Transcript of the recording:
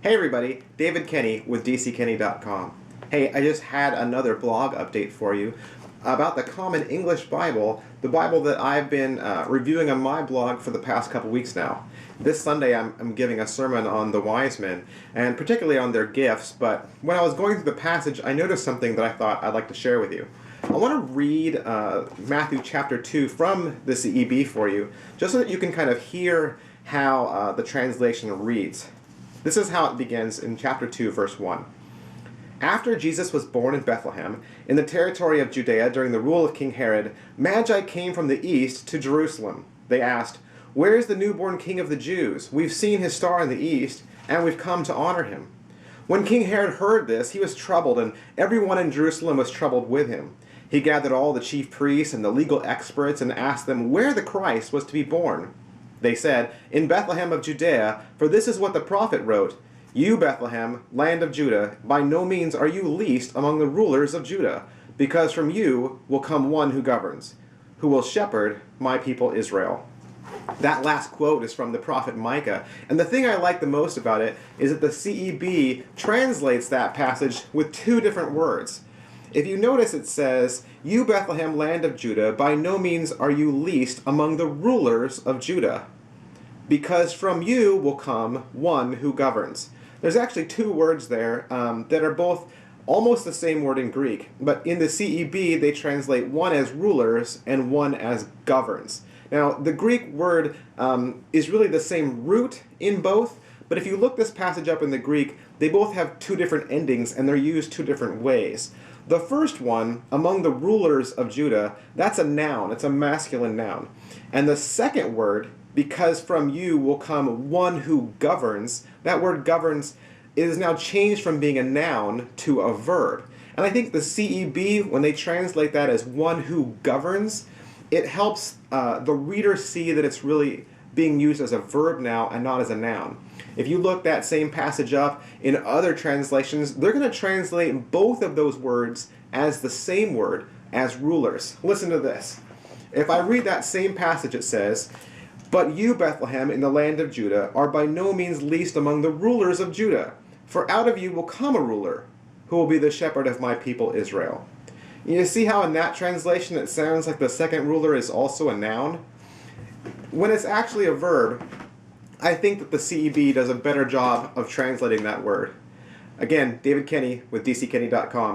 Hey everybody, David Kenney with DCKenney.com. Hey, I just had another blog update for you about the Common English Bible, the Bible that I've been reviewing on my blog for the past couple weeks now. This Sunday I'm giving a sermon on the wise men, and particularly on their gifts, but when I was going through the passage, I noticed something that I thought I'd like to share with you. I want to read Matthew chapter 2 from the CEB for you, just so that you can kind of hear how the translation reads. This is how it begins in chapter 2, verse 1. After Jesus was born in Bethlehem, in the territory of Judea during the rule of King Herod, Magi came from the east to Jerusalem. They asked, "Where is the newborn King of the Jews? We've seen his star in the east, and we've come to honor him." When King Herod heard this, he was troubled, and everyone in Jerusalem was troubled with him. He gathered all the chief priests and the legal experts and asked them where the Christ was to be born. They said, "In Bethlehem of Judea, for this is what the prophet wrote, 'You, Bethlehem, land of Judah, by no means are you least among the rulers of Judah, because from you will come one who governs, who will shepherd my people Israel.'" That last quote is from the prophet Micah, and the thing I like the most about it is that the CEB translates that passage with two different words. If you notice, it says, "You, Bethlehem, land of Judah, by no means are you least among the rulers of Judah, because from you will come one who governs." There's actually two words there that are both almost the same word in Greek, but in the CEB they translate one as rulers and one as governs. Now, the Greek word is really the same root in both, but if you look this passage up in the Greek, they both have two different endings and they're used two different ways. The first one, among the rulers of Judah, that's a noun, it's a masculine noun. And the second word, because from you will come one who governs, that word governs is now changed from being a noun to a verb. And I think the CEB, when they translate that as one who governs, it helps the reader see that it's really being used as a verb now and not as a noun. If you look that same passage up in other translations, they're going to translate both of those words as the same word, as rulers. Listen to this. If I read that same passage, it says, "But you, Bethlehem, in the land of Judah, are by no means least among the rulers of Judah, for out of you will come a ruler, who will be the shepherd of my people Israel." You see how in that translation it sounds like the second ruler is also a noun? When it's actually a verb, I think that the CEB does a better job of translating that word. Again, David Kenney with DCKenney.com.